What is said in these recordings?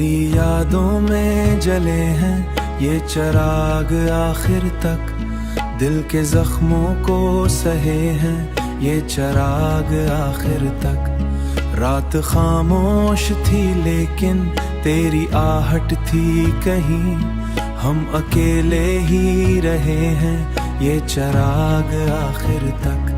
तेरी यादों में जले हैं ये चिराग आखिर तक, दिल के जख्मों को सहे हैं ये चिराग आखिर तक। रात खामोश थी लेकिन तेरी आहट थी कहीं, हम अकेले ही रहे हैं ये चिराग आखिर तक।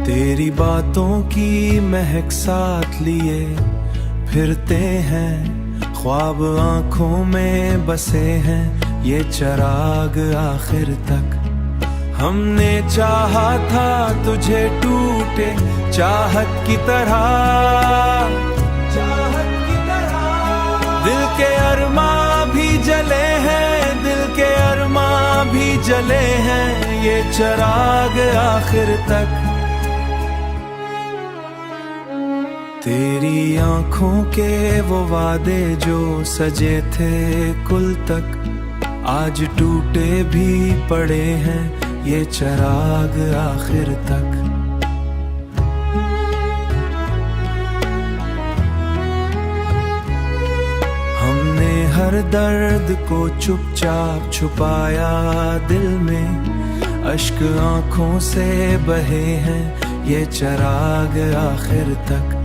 तेरी बातों की महक साथ लिए फिरते हैं, ख्वाब आंखों में बसे हैं ये चिराग आखिर तक। हमने चाहा था तुझे टूटे चाहत की तरह, दिल के अरमां भी जले हैं, दिल के अरमां भी जले हैं ये चिराग आखिर तक। तेरी आंखों के वो वादे जो सजे थे कुल तक, आज टूटे भी पड़े हैं ये चिराग आखिर तक। हमने हर दर्द को चुपचाप छुपाया दिल में, अश्क आंखों से बहे हैं ये चिराग आखिर तक।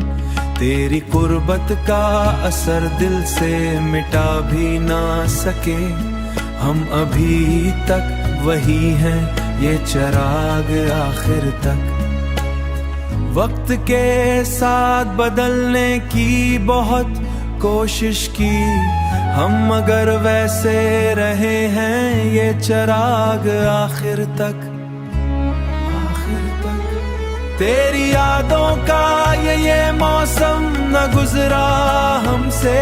तेरी कुर्बत का असर दिल से मिटा भी ना सके, हम अभी तक वही हैं ये चिराग आखिर तक। वक्त के साथ बदलने की बहुत कोशिश की हम, मगर वैसे रहे हैं ये चिराग आखिर तक। तेरी यादों का ये मौसम न गुजरा हमसे,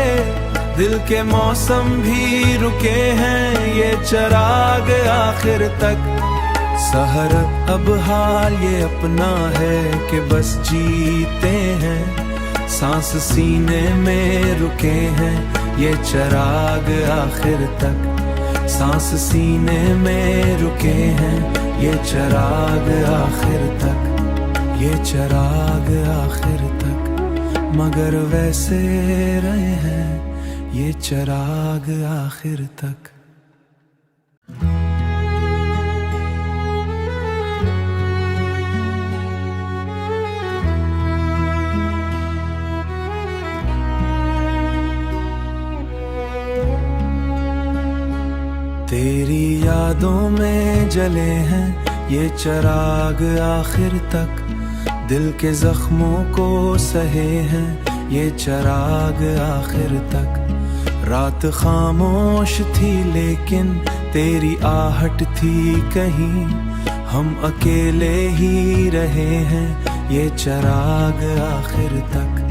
दिल के मौसम भी रुके हैं ये चिराग आखिर तक। सहर अब हाल ये अपना है कि बस जीते हैं, सांस सीने में रुके हैं ये चिराग आखिर तक। सांस सीने में रुके हैं ये चिराग आखिर तक, ये चिराग आखिर तक। मगर वैसे रहे हैं ये चिराग आखिर तक। तेरी यादों में जले हैं ये चिराग आखिर तक, दिल के जख्मों को सहे हैं ये चिराग आखिर तक। रात खामोश थी लेकिन तेरी आहट थी कहीं, हम अकेले ही रहे हैं ये चिराग आखिर तक।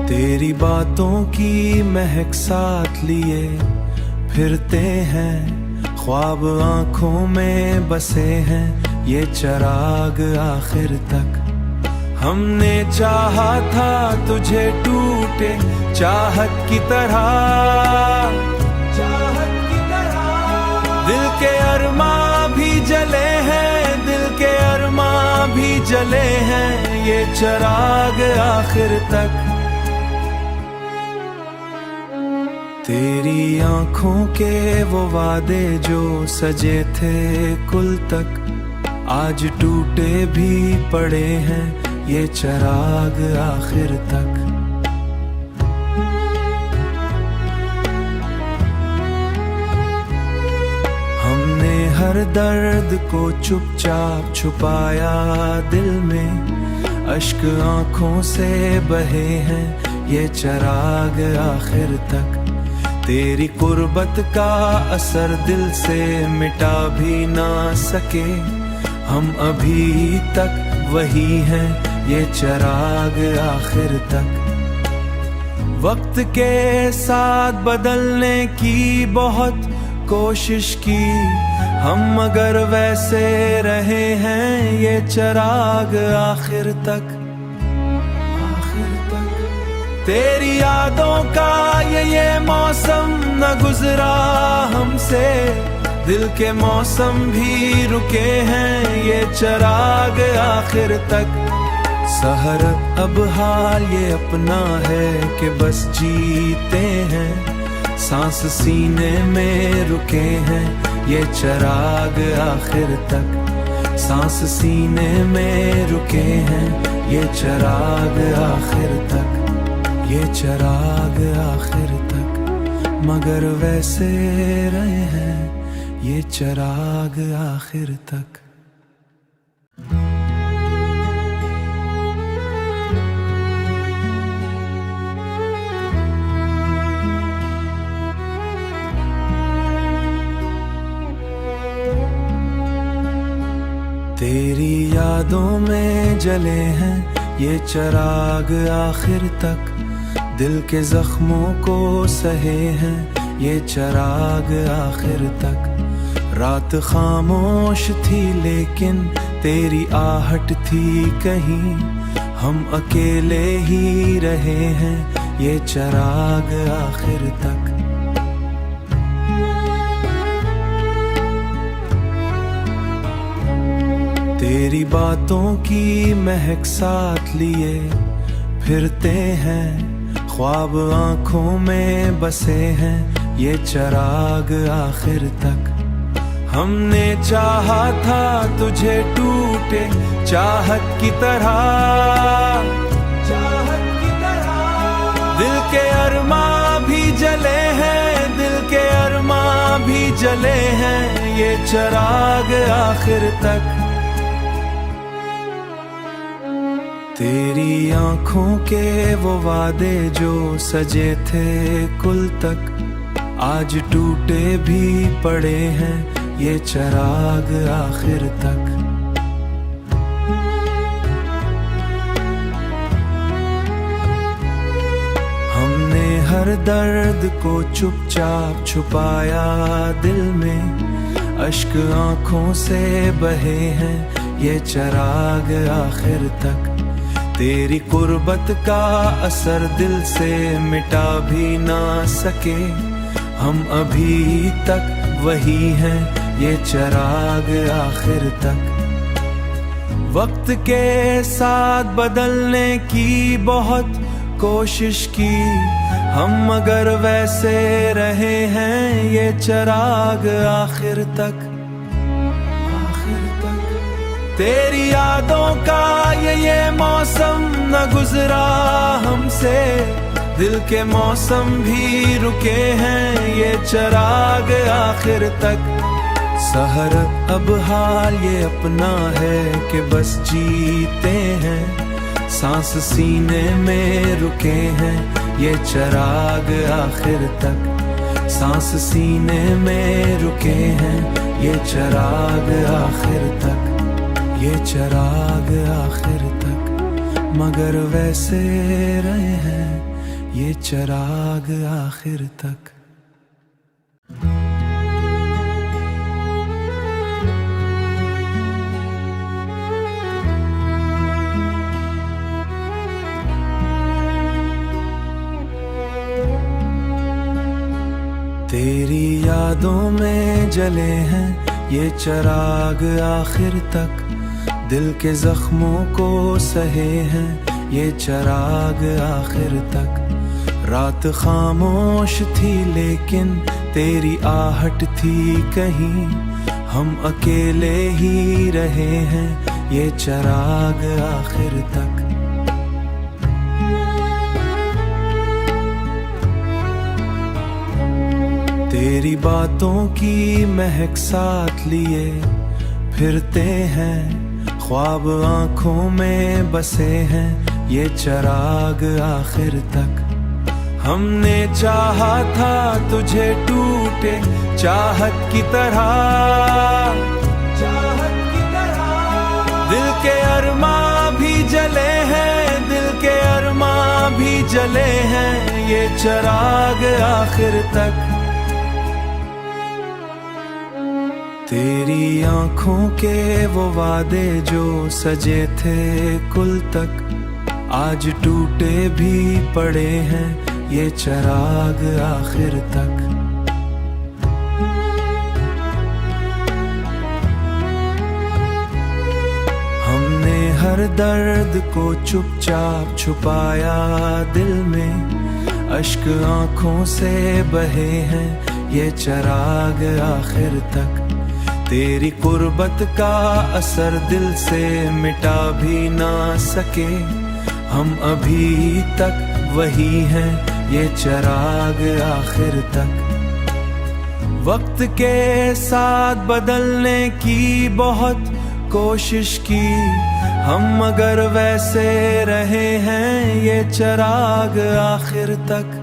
तेरी बातों की महक साथ लिए फिरते हैं, ख्वाब आंखों में बसे हैं ये चिराग आखिर तक। हमने चाहा था तुझे टूटे चाहत की तरह, दिल के अरमां भी जले हैं, दिल के अरमां भी जले हैं ये चिराग आखिर तक। तेरी आंखों के वो वादे जो सजे थे कुल तक, आज टूटे भी पड़े हैं ये चिराग आखिर तक। हमने हर दर्द को चुपचाप छुपाया दिल में, अश्क आंखों से बहे हैं ये चिराग आखिर तक। तेरी कुर्बत का असर दिल से मिटा भी ना सके, हम अभी तक वही हैं ये चिराग आखिर तक। वक्त के साथ बदलने की बहुत कोशिश की हम, मगर वैसे रहे हैं ये चिराग आखिर तक। तेरी यादों का ये मौसम न गुजरा हमसे, दिल के मौसम भी रुके हैं, ये चिराग आखिर तक। सहर अब हाल ये अपना है कि बस जीते हैं, सांस सीने में रुके हैं, ये चिराग आखिर तक। सांस सीने में रुके हैं, ये चिराग आखिर तक, ये चिराग आखिर तक। मगर वैसे रहे हैं ये चिराग आखिर तक। तेरी यादों में जले हैं ये चिराग आखिर तक, दिल के जख्मों को सहे हैं ये चिराग आखिर तक। रात खामोश थी लेकिन तेरी आहट थी कहीं, हम अकेले ही रहे हैं ये चिराग आखिर तक। तेरी बातों की महक साथ लिए फिरते हैं, ख्वाब आंखों में बसे हैं ये चिराग आखिर तक। हमने चाहा था तुझे टूटे चाहत की तरह, चाहत की तरह। दिल के अरमां भी जले हैं, दिल के अरमां भी जले हैं ये चिराग आखिर तक। तेरी आंखों के वो वादे जो सजे थे कुल तक, आज टूटे भी पड़े हैं ये चिराग आखिर तक। हमने हर दर्द को चुपचाप छुपाया दिल में, अश्क आंखों से बहे हैं ये चिराग आखिर तक। तेरी कुर्बत का असर दिल से मिटा भी ना सके, हम अभी तक वही हैं ये चिराग आखिर तक। वक्त के साथ बदलने की बहुत कोशिश की हम, मगर वैसे रहे हैं ये चिराग आखिर तक। तेरी यादों का ये मौसम न गुजरा हमसे, दिल के मौसम भी रुके हैं ये चिराग आखिर तक। सहर अब हाल ये अपना है कि बस जीते हैं, सांस सीने में रुके हैं ये चिराग आखिर तक। सांस सीने में रुके हैं ये चिराग आखिर तक, ये चिराग आखिर तक। मगर वैसे रहे हैं ये चिराग आखिर तक। तेरी यादों में जले हैं ये चिराग आखिर तक, दिल के जख्मों को सहे हैं ये चिराग आखिर तक। रात खामोश थी लेकिन तेरी आहट थी कहीं, हम अकेले ही रहे हैं ये चिराग आखिर तक। तेरी बातों की महक साथ लिए फिरते हैं, ख्वाब आंखों में बसे हैं ये चिराग आखिर तक। हमने चाहा था तुझे टूटे चाहत की तरह, चाहत की तरह। दिल के अरमां भी जले हैं, दिल के अरमां भी जले हैं ये चिराग आखिर तक। तेरी आंखों के वो वादे जो सजे थे कुल तक, आज टूटे भी पड़े हैं ये चिराग आखिर तक। दर्द को चुपचाप छुपाया दिल में, अश्क आंखों से बहे हैं ये चराग आखिर तक। तेरी कुर्बत का असर दिल से मिटा भी ना सके, हम अभी तक वही हैं ये चराग आखिर तक। वक्त के साथ बदलने की बहुत कोशिश की, हम मगर वैसे रहे हैं ये चराग आखिर तक।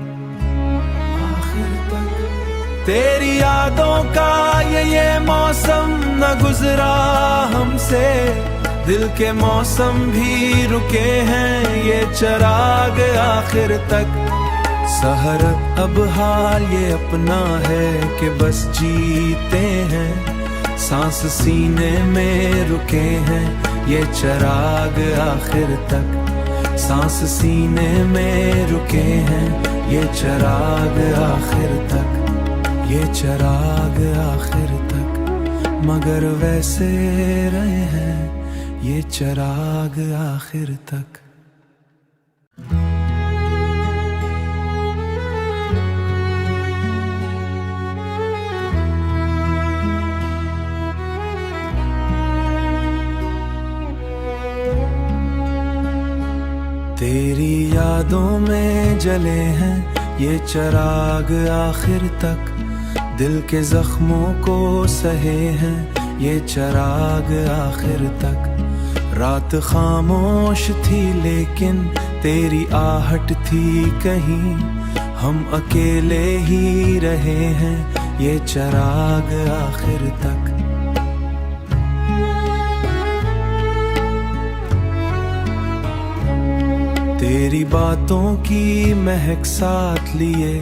तेरी यादों का ये मौसम न गुजरा हमसे, दिल के मौसम भी रुके हैं ये चराग आखिर तक। सहर अब हाल ये अपना है कि बस जीते हैं, सांस सीने में रुके हैं ये चराग आखिर तक। सांस सीने में रुके हैं ये चराग आखिर तक, ये चराग आखिर तक। मगर वैसे रहे हैं ये चराग आखिर तक। तेरी यादों में जले हैं ये चराग आखिर तक, दिल के जख्मों को सहे हैं ये चराग आखिर तक। रात खामोश थी लेकिन तेरी आहट थी कहीं, हम अकेले ही रहे हैं ये चराग आखिर तक। तेरी बातों की महक साथ लिए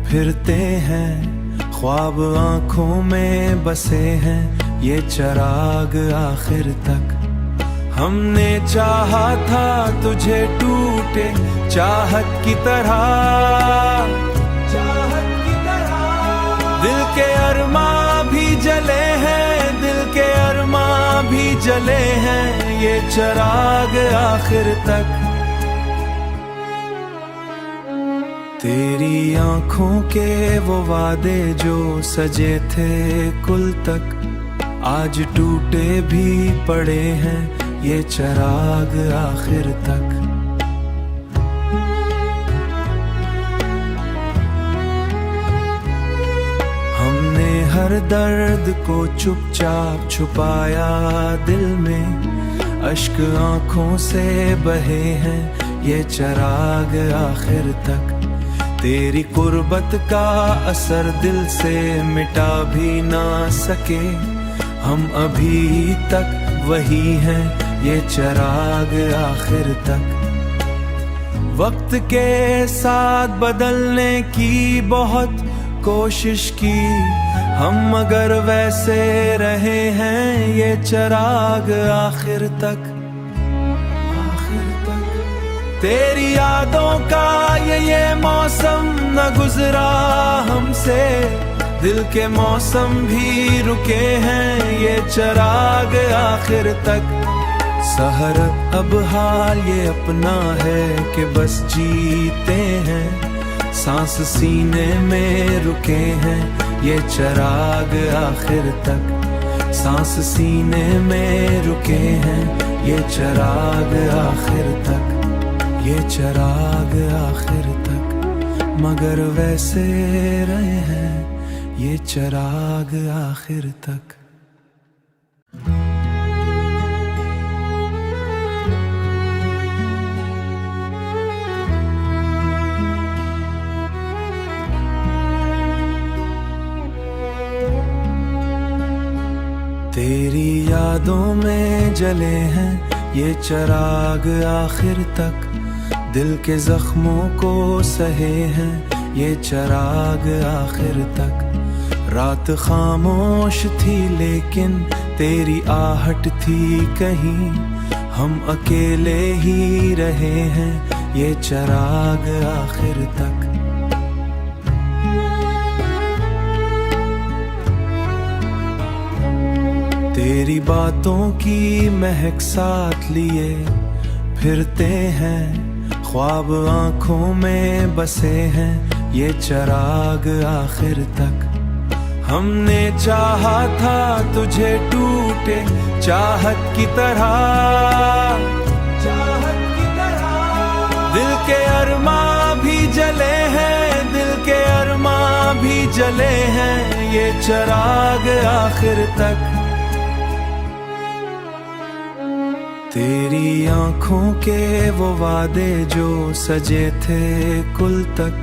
फिरते हैं, ख्वाब आंखों में बसे हैं ये चराग आखिर तक। हमने चाहा था तुझे टूटे चाहत की तरह, दिल के अरमां भी जले हैं, दिल के अरमां भी जले हैं ये चराग आखिर तक। तेरी आंखों के वो वादे जो सजे थे कुल तक, आज टूटे भी पड़े हैं ये चराग आखिर तक। हमने हर दर्द को चुपचाप छुपाया दिल में, अश्क आंखों से बहे हैं ये चराग आखिर तक। तेरी कुर्बत का असर दिल से मिटा भी ना सके, हम अभी तक वही हैं ये चराग आखिर तक। वक्त के साथ बदलने की बहुत कोशिश की, हम मगर वैसे रहे हैं ये चराग आखिर तक। तेरी यादों का ये मौसम न गुजरा हमसे, दिल के मौसम भी रुके हैं ये चराग आखिर तक। सहर अब हाल ये अपना है कि बस जीते हैं, सांस सीने में रुके हैं ये चराग आखिर तक। सांस सीने में रुके हैं ये चराग आखिर तक, ये चराग आखिर तक। मगर वैसे रहे हैं ये चराग आखिर तक। तेरी यादों में जले हैं ये चराग आखिर तक, दिल के जख्मों को सहे हैं ये चराग आखिर तक। रात खामोश थी लेकिन तेरी आहट थी कहीं, हम अकेले ही रहे हैं ये चराग आखिर तक। तेरी बातों की महक साथ लिए फिरते हैं, ख्वाब आंखों में बसे हैं, ये चिराग आखिर तक। हमने चाहा था तुझे टूटे चाहत की तरह, दिल के अरमां भी जले हैं, दिल के अरमां भी जले हैं, ये चिराग आखिर तक। तेरी आंखों के वो वादे जो सजे थे कुल तक,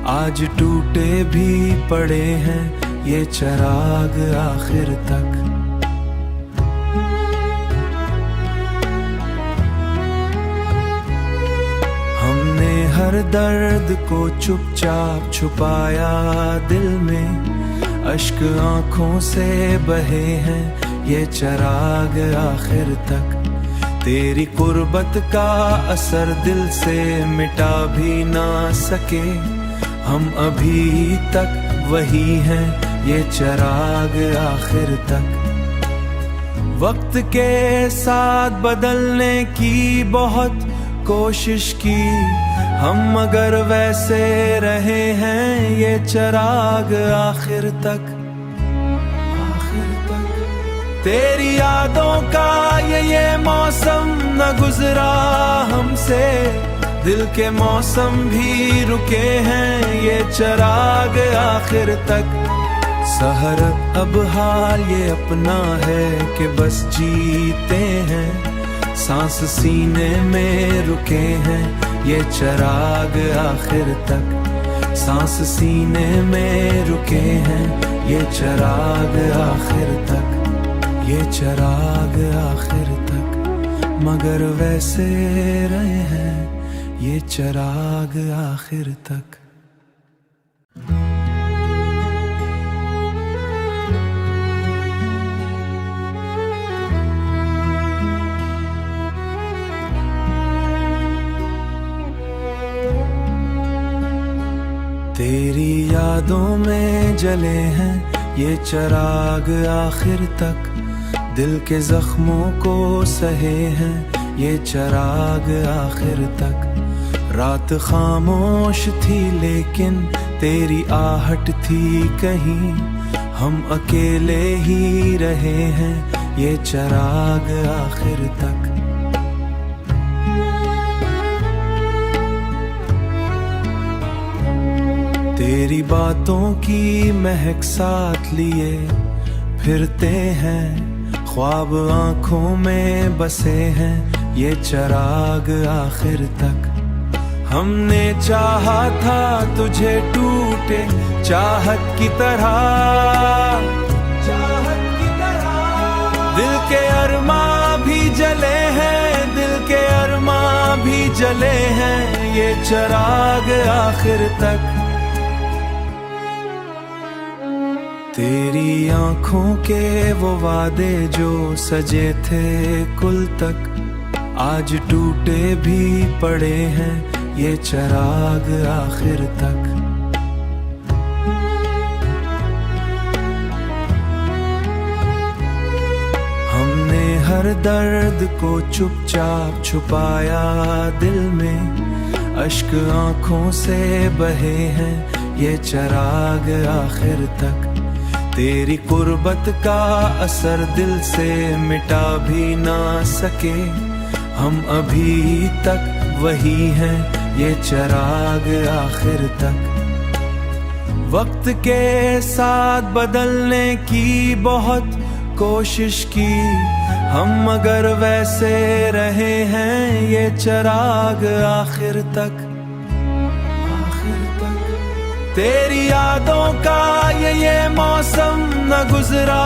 आज टूटे भी पड़े हैं, ये चिराग आखिर तक। हमने हर दर्द को चुपचाप छुपाया दिल में, अश्क आंखों से बहे हैं, ये चिराग आखिर तक। तेरी कुर्बत का असर दिल से मिटा भी ना सके, हम अभी तक वही हैं, ये चिराग आखिर तक। वक्त के साथ बदलने की बहुत कोशिश की हम, मगर वैसे रहे हैं, ये चिराग आखिर तक। तेरी यादों का ये मौसम न गुजरा हमसे, दिल के मौसम भी रुके हैं, ये चिराग आखिर तक। सहर अब हाल ये अपना है कि बस जीते हैं, सांस सीने में रुके हैं, ये चिराग आखिर तक। सांस सीने में रुके हैं, ये चिराग आखिर तक, ये चिराग आखिर तक। मगर वैसे रहे हैं, ये चिराग आखिर तक। तेरी यादों में जले हैं, ये चिराग आखिर तक। दिल के जख्मों को सहे हैं, ये चिराग आखिर तक। रात खामोश थी लेकिन तेरी आहट थी कहीं, हम अकेले ही रहे हैं, ये चिराग आखिर तक। तेरी बातों की महक साथ लिए फिरते हैं, ख्वाब आंखों में बसे हैं, ये चिराग आखिर तक। हमने चाहा था तुझे टूटे चाहत की तरह, दिल के अरमां भी जले हैं, दिल के अरमां भी जले हैं, ये चिराग आखिर तक। तेरी आंखों के वो वादे जो सजे थे कुल तक, आज टूटे भी पड़े हैं, ये चिराग आखिर तक। हमने हर दर्द को चुपचाप छुपाया दिल में, अश्क आंखों से बहे हैं, ये चिराग आखिर तक। तेरी कुर्बत का असर दिल से मिटा भी ना सके, हम अभी तक वही हैं, ये चिराग आखिर तक। वक्त के साथ बदलने की बहुत कोशिश की हम, मगर वैसे रहे हैं, ये चिराग आखिर तक। तेरी यादों का ये मौसम न गुजरा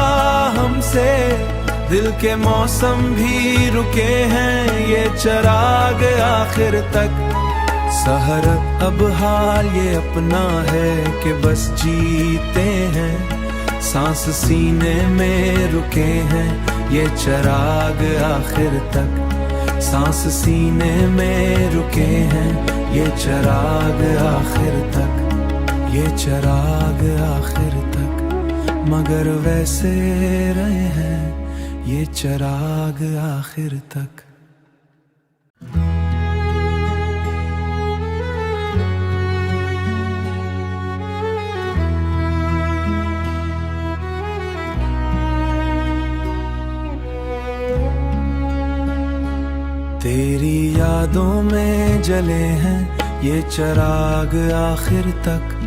हमसे, दिल के मौसम भी रुके हैं, ये चिराग आखिर तक। सहर अब हाल ये अपना है कि बस जीते हैं, सांस सीने में रुके हैं, ये चिराग आखिर तक। सांस सीने में रुके हैं, ये चिराग आखिर तक, ये चिराग आखिर तक। मगर वैसे रहे हैं, ये चिराग आखिर तक। तेरी यादों में जले हैं ये चिराग आखिर तक,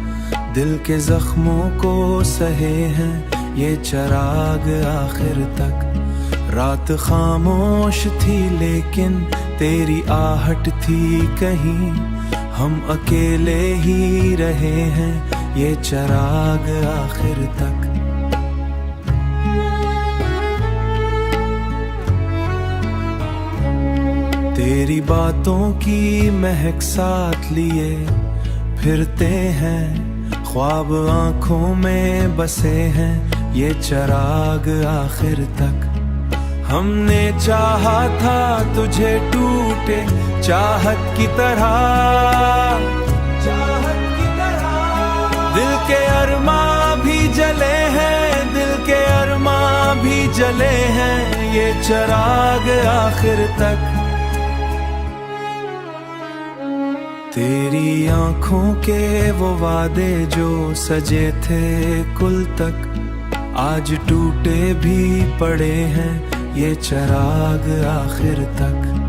दिल के जख्मों को सहे हैं ये चिराग आखिर तक। रात खामोश थी लेकिन तेरी आहट थी कहीं, हम अकेले ही रहे हैं ये चिराग आखिर तक। तेरी बातों की महक साथ लिए फिरते हैं, ख्वाब आंखों में बसे हैं ये चिराग आखिर तक। हमने चाहा था तुझे टूटे चाहत की तरह, दिल के अरमां भी जले हैं, दिल के अरमां भी जले हैं ये चिराग आखिर तक। तेरी आंखों के वो वादे जो सजे थे कुल तक, आज टूटे भी पड़े हैं ये चिराग आखिर तक।